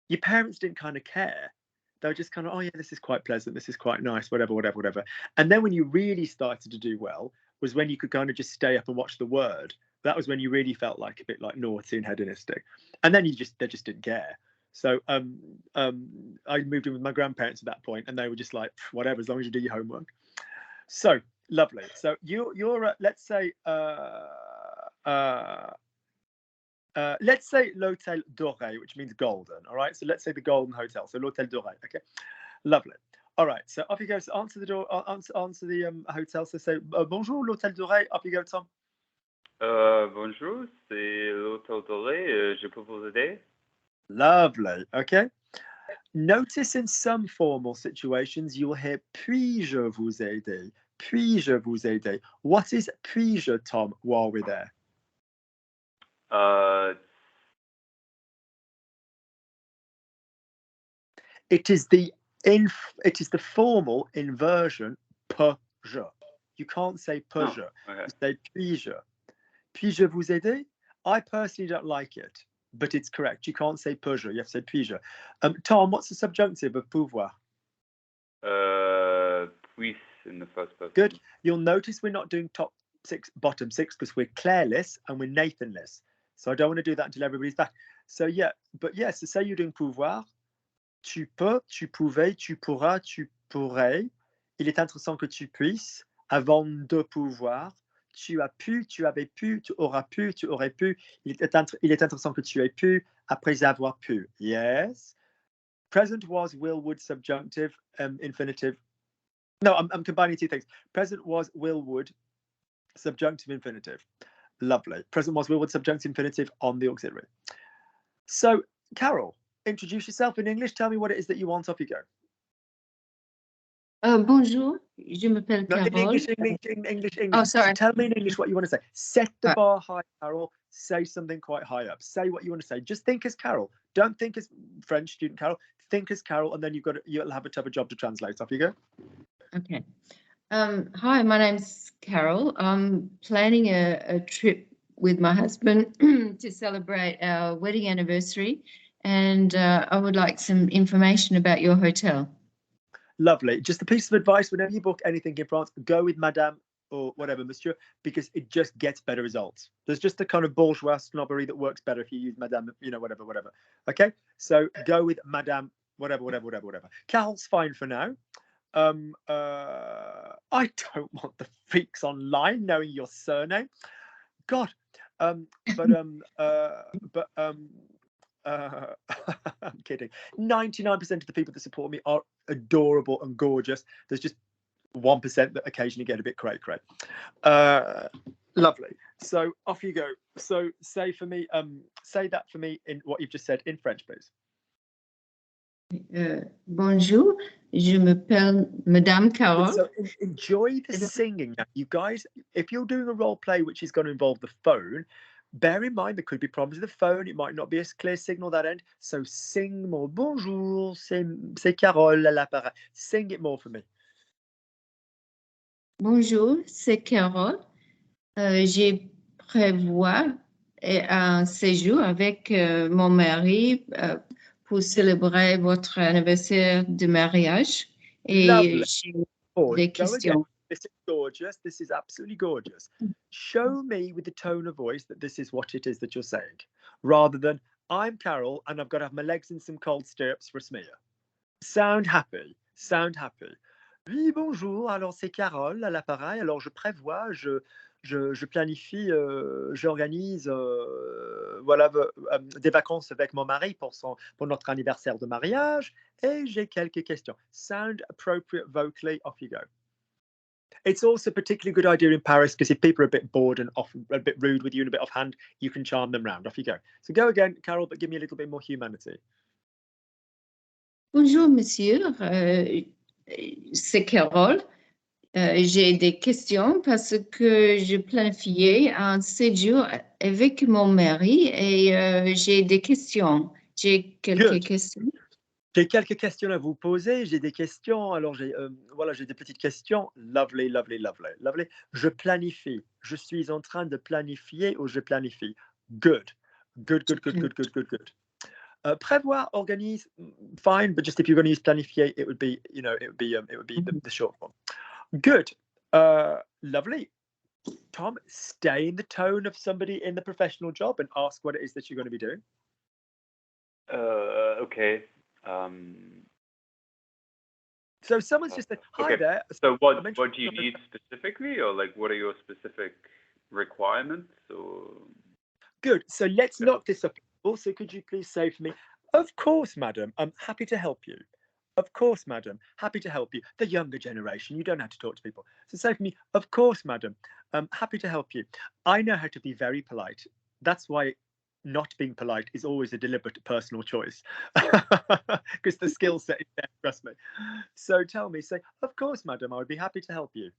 Your parents didn't kind of care. They were just kind of, oh yeah, this is quite pleasant, this is quite nice, whatever. And then when you really started to do well was when you could kind of just stay up and watch The Word. That was when you really felt like a bit like naughty and hedonistic. And then they just didn't care. So I moved in with my grandparents at that point, and they were just like, whatever, as long as you do your homework. So lovely. So you're let's say l'Hôtel Doré, which means golden. All right. So let's say the Golden Hotel. So l'Hôtel Doré. Okay. Lovely. All right. So off you go. So answer the door. Answer the hotel. So say bonjour l'Hôtel Doré. Off you go, Tom. Bonjour, c'est l'Hôtel Doré. Je peux vous aider? Lovely. Okay. Notice in some formal situations you will hear puis-je vous aider? Puis-je vous aider? What is puis-je, Tom, while we're there? It is the formal inversion peux-je. You can't say peux-je. Oh, okay. You say puis-je. Puis-je vous aider? I personally don't like it, but it's correct. You can't say peux-je. You have to say puis-je. Tom, what's the subjunctive of pouvoir? Puis in the first person. Good. You'll notice we're not doing top six, bottom six, because we're Claire-less and we're Nathan-less. So I don't want to do that until everybody's back. So yeah, but yes, so say you're doing pouvoir. Tu peux, tu pouvais, tu pourras, tu pourrais. Il est intéressant que tu puisses avant de pouvoir. Tu as pu, tu avais pu, tu auras pu, tu aurais pu. Il est intéressant que tu aies pu après avoir pu. Yes. Present was, will, would, subjunctive, infinitive. No, I'm combining two things. Present was, will, would, subjunctive, infinitive. Lovely. Present was, will, would, subjunctive, infinitive on the auxiliary. So, Carol, introduce yourself in English. Tell me what it is that you want. Off you go. Bonjour, je m'appelle No, in Carole. English. Oh, sorry. Tell me in English what you want to say. Set the Right. bar high, Carol. Say something quite high up. Say what you want to say. Just think as Carol. Don't think as French student Carol. Think as Carol, and then you'll have a tougher job to translate. Off you go. Okay. Hi, my name's Carol. I'm planning a trip with my husband to celebrate our wedding anniversary, and I would like some information about your hotel. Lovely. Just a piece of advice: whenever you book anything in France, go with Madame or whatever, Monsieur, because it just gets better results. There's just a kind of bourgeois snobbery that works better if you use Madame, whatever. Okay, so go with Madame, whatever. Carol's fine for now. I don't want the freaks online knowing your surname. God. I'm kidding. 99% of the people that support me are adorable and gorgeous. There's just 1% that occasionally get a bit cray. Lovely. So off you go. So say that for me in what you've just said in French, please. Bonjour, je m'appelle Madame Carole. So enjoy the singing. Now, you guys, if you're doing a role play which is going to involve the phone, bear in mind there could be problems with the phone. It might not be a clear signal that end. So sing more. Bonjour, c'est Carole à l'appareil. Sing it more for me. Bonjour, c'est Carole. J'ai prévu un séjour avec mon mari pour célébrer votre anniversaire de mariage. Et j'ai des questions. This is gorgeous. This is absolutely gorgeous. Show me with the tone of voice that this is what it is that you're saying, rather than I'm Carol and I've got to have my legs in some cold stirrups for a smear. Sound happy. Oui, bonjour. Alors c'est Carole à l'appareil. Alors je prévois, je planifie, j'organise des vacances avec mon mari pour notre anniversaire de mariage et j'ai quelques questions. Sound appropriate vocally, off you go. It's also a particularly good idea in Paris because if people are a bit bored and often a bit rude with you and a bit offhand, you can charm them round. Off you go. So go again, Carol, but give me a little bit more humanity. Bonjour, monsieur. C'est Carole. J'ai des questions parce que je planifiais un séjour avec mon mari et j'ai des questions. J'ai quelques questions. J'ai quelques questions à vous poser. J'ai des questions. Alors, j'ai des petites questions. Lovely. Je planifie. Je suis en train de planifier ou je planifie. Good. Prévoir, organise, fine, but just if you're going to use planifier, it would be the short form. Good. Lovely. Tom, stay in the tone of somebody in the professional job and ask what it is that you're going to be doing. Okay. So someone's just said, hi okay. there. So what do you need specifically, or like what are your specific requirements? Or... Good. So let's knock this up. Also, could you please say for me, of course, madam, I'm happy to help you. Of course, madam, happy to help you. The younger generation, you don't have to talk to people. So say for me, of course, madam, I'm happy to help you. I know how to be very polite. That's why not being polite is always a deliberate personal choice because the skill set is there, trust me. So tell me, say, of course, madam, I would be happy to help you.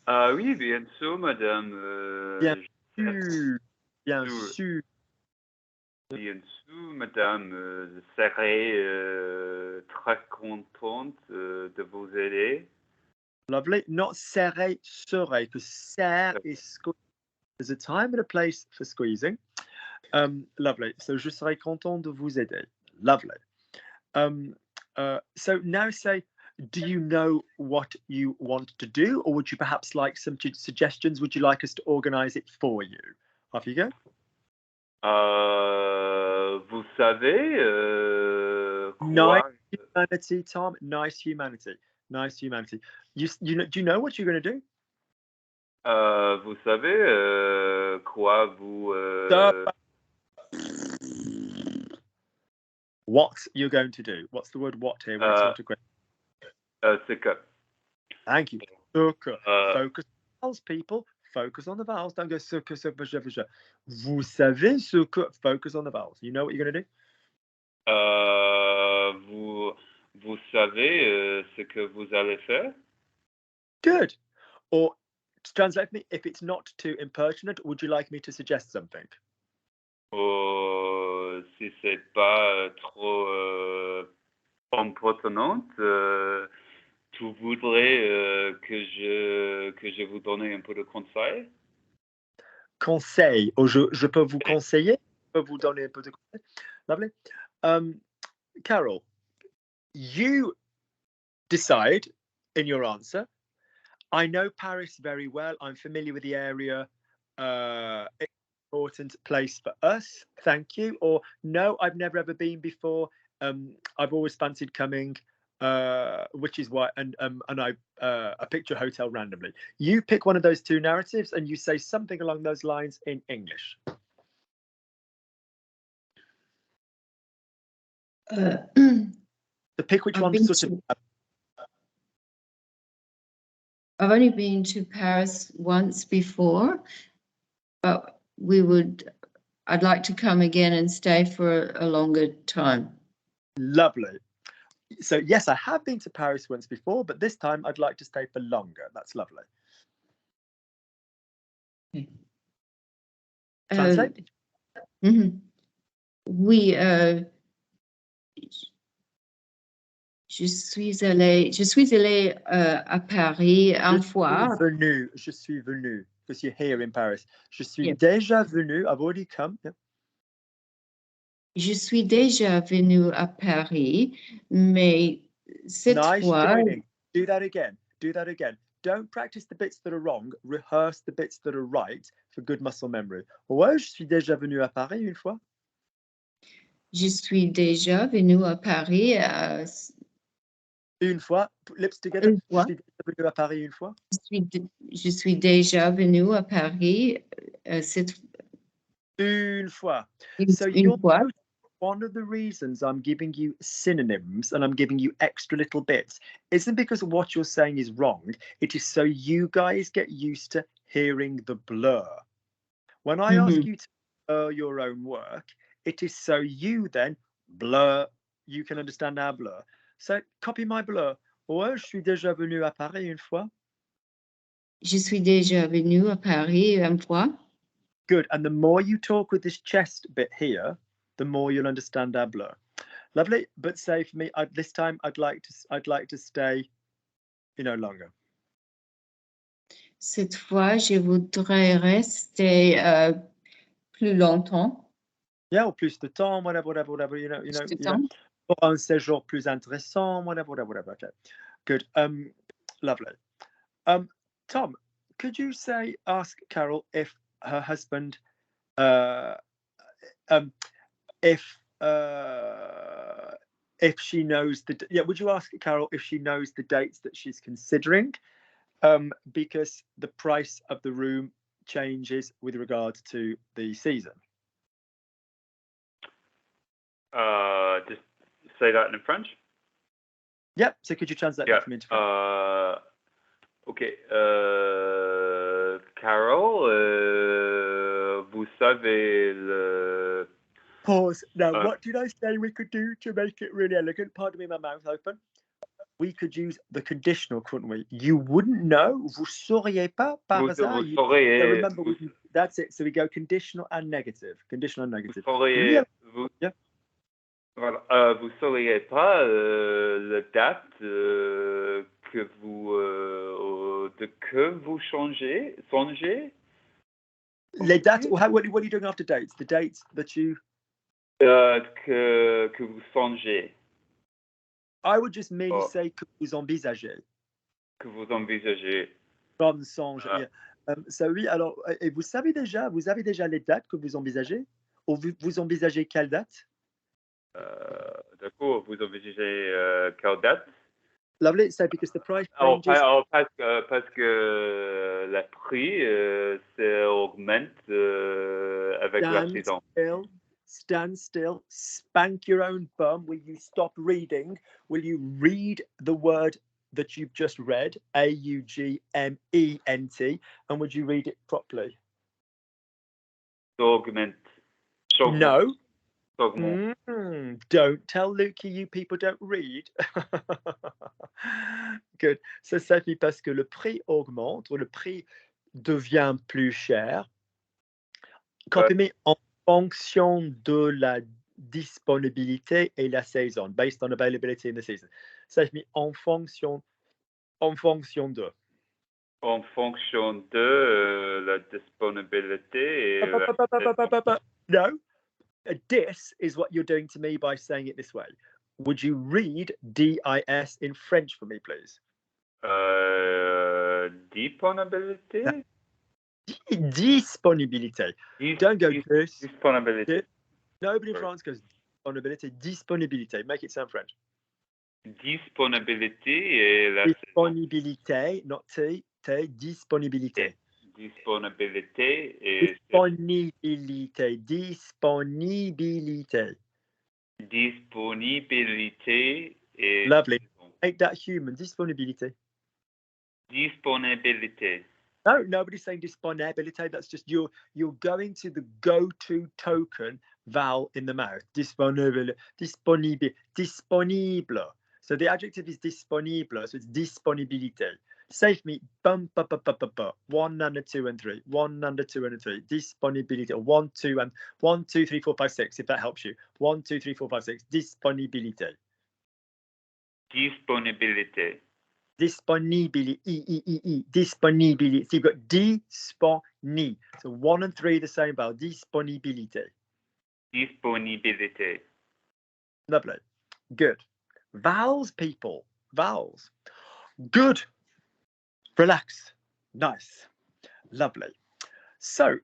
Oui, bien sûr, madame. Bien sûr. Bien sûr, madame, je serai très contente de vous aider. Lovely. Not serai, because serre is squeeze. There's a time and a place for squeezing. Lovely. So je serai content de vous aider. Lovely. So now say, do you know what you want to do, or would you perhaps like some suggestions? Would you like us to organize it for you? Off you go. Vous savez quoi? Nice humanity, Tom. Nice humanity. Do you know what you're going to do? Vous savez quoi vous... What you're going to do. What's the word what here? When it's not a question. C'est que... Thank you. Focus on the vowels, people. Focus on the vowels. Don't go ce que. Vous savez ce que. Focus on the vowels. You know what you're going to do? Vous savez ce que vous allez faire? Good. Or to translate for me, if it's not too impertinent, would you like me to suggest something? Si c'est pas trop impressionnant, tu voudrais que je vous donne un peu de conseils? Conseil. Or je peux vous conseiller? Je peux vous donner un peu de conseil? Lovely. Carol, you decide in your answer. I know Paris very well. I'm familiar with the area. It's an important place for us. Thank you. Or no, I've never ever been before. I've always fancied coming, which is why. And I picked your hotel randomly. You pick one of those two narratives and you say something along those lines in English. So pick which one sort of. I've only been to Paris once before, but I'd like to come again and stay for a longer time. Lovely. So yes, I have been to Paris once before, but this time I'd like to stay for longer. That's lovely. Translate. Oui, je suis allée à Paris une fois. Je suis venu, because you're here in Paris. Je suis déjà venu. I've already come. Yeah. Je suis déjà venue à Paris, mais cette fois. Joining. Do that again. Do that again. Don't practice the bits that are wrong. Rehearse the bits that are right for good muscle memory. Ouais, je suis déjà venu à Paris une fois. Je suis déjà venue à Paris. Une fois. Lips together. Une fois. Je suis déjà venu à Paris une fois. Je suis déjà venue à Paris Une fois. So une fois. One of the reasons I'm giving you synonyms and I'm giving you extra little bits isn't because what you're saying is wrong. It is so you guys get used to hearing the blur. When I ask you to blur your own work, it is so you then blur, you can understand our blur. So copy my blur. Ouais, je suis déjà venu à Paris une fois. Je suis déjà venu à Paris une fois. Good. And the more you talk with this chest bit here, the more you'll understand our blur. Lovely. But say for me, this time I'd like to stay, longer. Cette fois, je voudrais rester plus longtemps. Yeah, or plus de temps, whatever, Or un séjour plus intéressant, whatever. Okay. Good. Lovely. Tom, could you ask Carol if her husband, if she knows would you ask Carol if she knows the dates that she's considering? Because the price of the room changes with regard to the season. Just say that in French. Yep. So could you translate that for me into French? Okay. Carol, vous savez le. Pause. Now, what did I say we could do to make it really elegant? Pardon me, my mouth open. We could use the conditional, couldn't we? You wouldn't know. Vous sauriez pas par hasard. Vous sauriez. So remember, that's it. So we go conditional and negative. Conditional and negative. Vous sauriez. Voilà. Vous sauriez pas la date que vous songez? Les dates. What are you doing after dates? The dates that you. Que vous songez. I would just merely say que vous envisagez. Que vous envisagez. From songe. Yeah. So oui, alors, et vous avez déjà les dates que vous envisagez? Ou vous envisagez quelle date? D'accord, vous envisagez quelle date? Lovely. So because the price changes. Parce que le prix augmente avec la saison. Stand still, spank your own bum. Will you stop reading? Will you read the word that you've just read, augment, and would you read it properly? Augment. No. Don't tell Lukey you people don't read. Good. Ça signifie parce que le prix augmente ou le prix devient plus cher. Copy en fonction de la disponibilité et la saison, based on availability in the season. Ça signifie en fonction de. En fonction de la disponibilité et No. Dis is what you're doing to me by saying it this way. Would you read DIS in French for me, please? Disponibilité? Disponibilité. Don't go this. Disponibilité. Nobody in France goes disponibilité. Disponibilité. Make it sound French. Disponibilité et la disponibilité, not T, disponibilité. Disponibilité et disponibilité. Disponibilité. Disponibilité et lovely. Make that human. Disponibilité. Disponibilité. No, nobody's saying disponibilité. That's just you're going to the go-to token vowel in the mouth. Disponible. Disponible. So the adjective is disponible. So it's disponibilité. Say for me, bum, ba, ba, ba, ba, ba. 1 and 2 and 3. 1 and 2 and 3. Disponibility. 1, 2 and 1, 2, 3, 4, 5, 6. If that helps you. 1, 2, 3, 4, 5, 6. Disponibilité. Disponibilité. Disponibility. Disponibility. So you've got disponi. So 1 and 3 the same vowel. Disponibilité. Disponibilité. Lovely. Good. Vowels, people. Vowels. Good. Relax. Nice. Lovely. So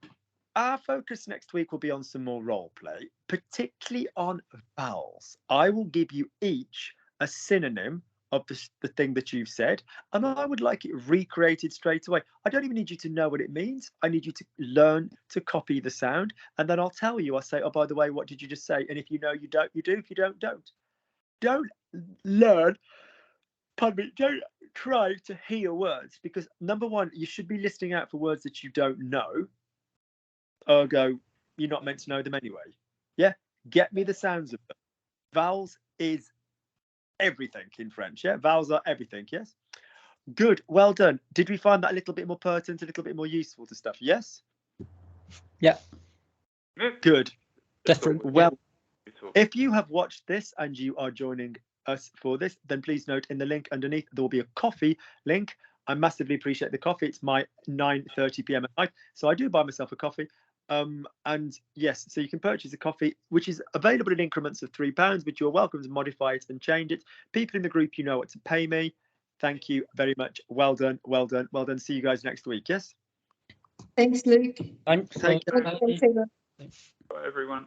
our focus next week will be on some more role play, particularly on vowels. I will give you each a synonym of the thing that you've said, and I would like it recreated straight away. I don't even need you to know what it means. I need you to learn to copy the sound, and then I'll tell you. I'll say, oh, by the way, what did you just say? And if you know, you don't, you do. If you don't, don't. Don't learn. Pardon me, don't try to hear words, because number one, you should be listening out for words that you don't know. Ergo, you're not meant to know them anyway. Yeah, get me the sounds of them. Vowels is everything in French. Yeah, vowels are everything. Yes, good, well done. Did we find that a little bit more pertinent, a little bit more useful to stuff? Yes. Yeah. Good. Different. Well, if you have watched this and you are joining us for this, then please note in the link underneath there will be a coffee link. I massively appreciate the coffee. It's my 9:30 p.m. at night, so I do buy myself a coffee. And yes, so you can purchase a coffee which is available in increments of £3, but you're welcome to modify it and change it. People in the group, you know what to pay me. Thank you very much. Well done, well done, well done. See you guys next week. Yes. Thanks, Luke. Thanks. Thank you. Thanks, everyone. Bye, everyone.